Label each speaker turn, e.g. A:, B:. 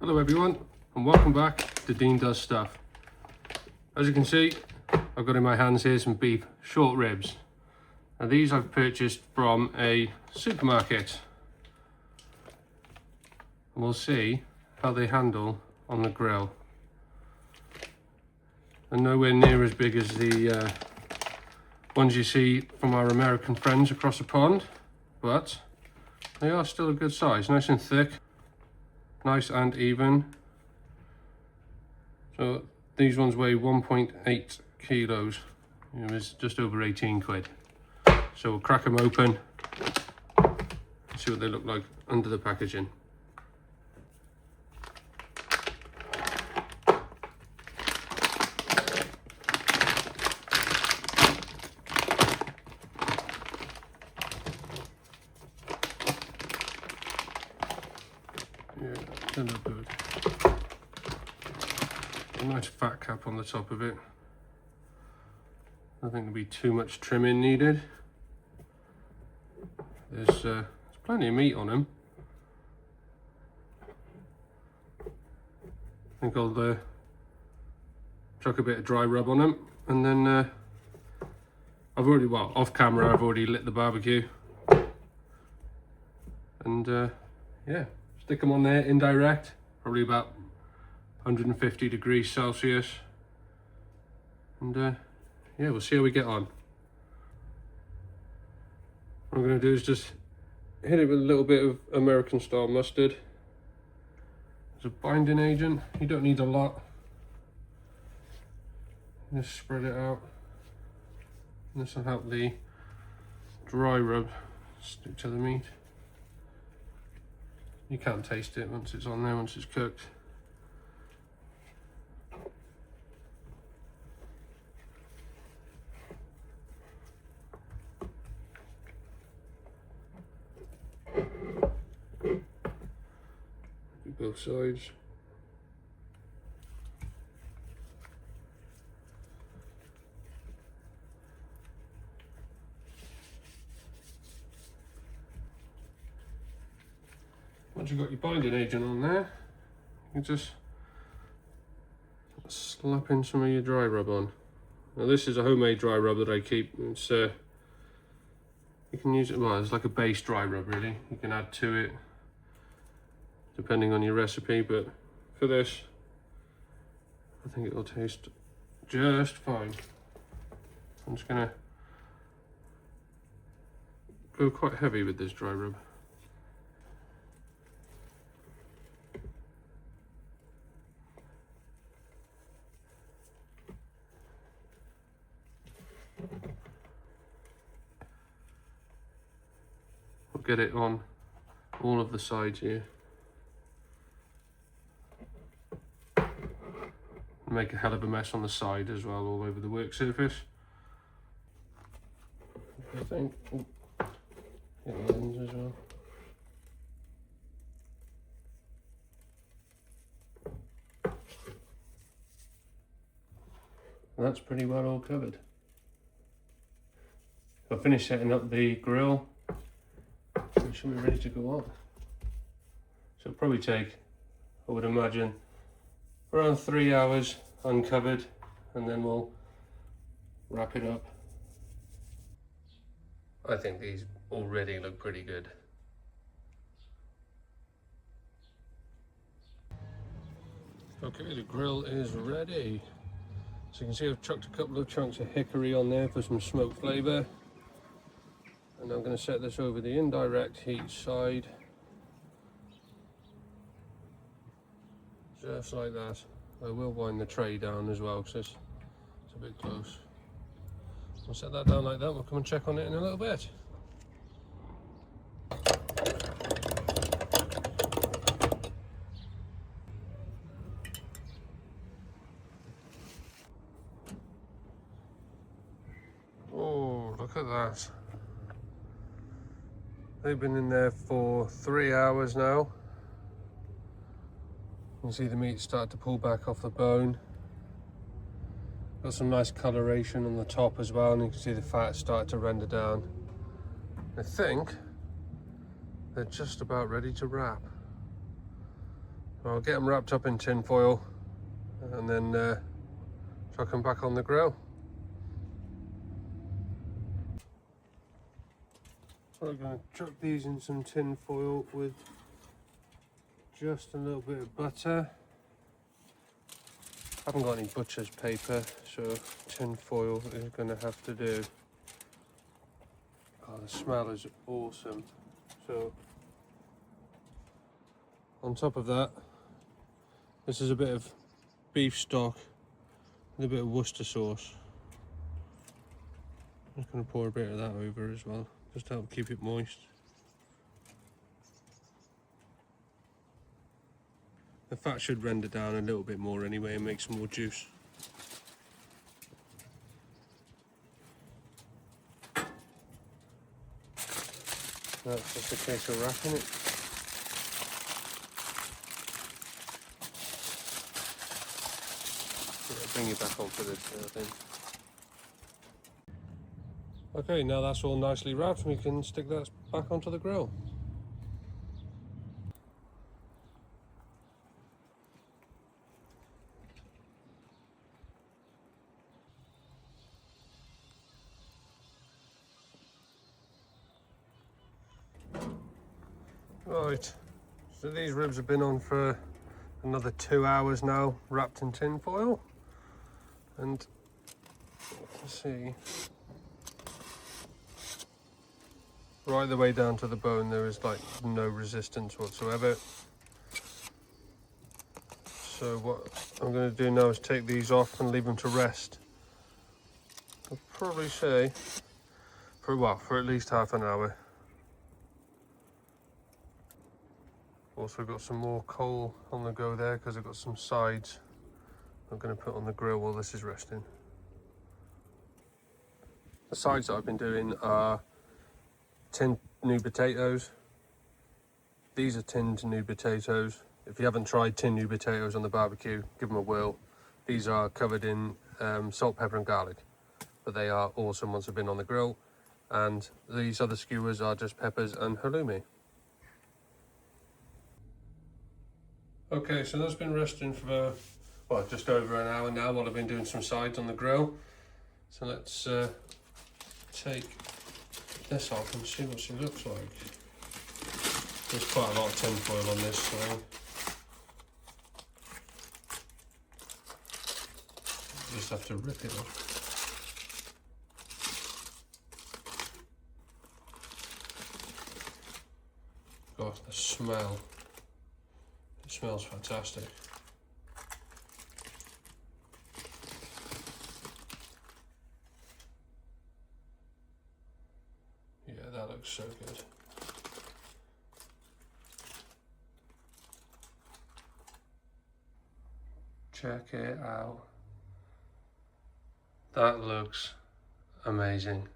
A: Hello everyone and welcome back to Dean Does Stuff. As you can see, I've got in my hands here some beef short ribs. Now these I've purchased from a supermarket. And we'll see how they handle on the grill. They're nowhere near as big as the ones you see from our American friends across the pond, but they are still a good size, nice and thick. Nice and even. So these ones weigh 1.8 kilos. It was just over 18 quid. So we'll crack them open, see what they look like under the packaging. Yeah, they look good. A nice fat cap on the top of it. I don't think there'll be too much trimming needed. There's plenty of meat on them. I think I'll chuck a bit of dry rub on them, and then I've already, well, off camera, I've already lit the barbecue, and yeah. Stick them on there, indirect, probably about 150 degrees Celsius. And yeah, we'll see how we get on. What I'm going to do is just hit it with a little bit of American style mustard. As a binding agent, you don't need a lot. Just spread it out. And this will help the dry rub stick to the meat. You can't taste it once it's on there, once it's cooked. Both sides. Once you've got your binding agent on there, you can just slap in some of your dry rub on. Now this is a homemade dry rub that I keep. It's you can use it, well, it's like a base dry rub really. You can add to it depending on your recipe, but for this, I think it'll taste just fine. I'm just gonna go quite heavy with this dry rub. We'll get it on all of the sides here. Make a hell of a mess on the side as well, all over the work surface. I think. Ooh, get the ends as well. And that's pretty well all covered. I'll finish setting up the grill. It should be ready to go on. So it'll probably take, I would imagine, around 3 hours uncovered, and then we'll wrap it up. I think these already look pretty good. Okay, the grill is ready. So you can see I've chucked a couple of chunks of hickory on there for some smoke flavour. And I'm going to set this over the indirect heat side. Just like that. I will wind the tray down as well because it's a bit close. We'll set that down like that. We'll come and check on it in a little bit. Oh, look at that. They've been in there for 3 hours now. You can see the meat start to pull back off the bone. Got some nice coloration on the top as well, and you can see the fat start to render down. I think they're just about ready to wrap. I'll get them wrapped up in tin foil and then chuck them back on the grill. So I'm going to chuck these in some tin foil with just a little bit of butter. I haven't got any butcher's paper, so tin foil is going to have to do. Oh, the smell is awesome. So on top of that, this is a bit of beef stock and a bit of Worcester sauce. I'm just going to pour a bit of that over as well, just to help keep it moist. The fat should render down a little bit more anyway and make some more juice. That's just a case of wrapping it. Yeah, bring it back on for this, I think. Okay, now that's all nicely wrapped, we can stick that back onto the grill. Right, so these ribs have been on for another 2 hours now, wrapped in tin foil. And let's see, right the way down to the bone there is like no resistance whatsoever. So what I'm going to do now is take these off and leave them to rest. I'll probably say for at least half an hour. Also got some more coal on the go there because I've got some sides I'm going to put on the grill while this is resting. The sides that I've been doing are tinned new potatoes. These are tinned new potatoes. If you haven't tried tinned new potatoes on the barbecue, give them a whirl. These are covered in salt, pepper and garlic, but they are awesome once they've been on the grill. And these other skewers are just peppers and halloumi. Okay, so that's been resting for, well, just over an hour now while I've been doing some sides on the grill. So let's take this off and see what she looks like. There's quite a lot of tin foil on this, so just have to rip it off. Gosh, the smell. It smells fantastic. Yeah, that looks so good. Check it out. That looks amazing.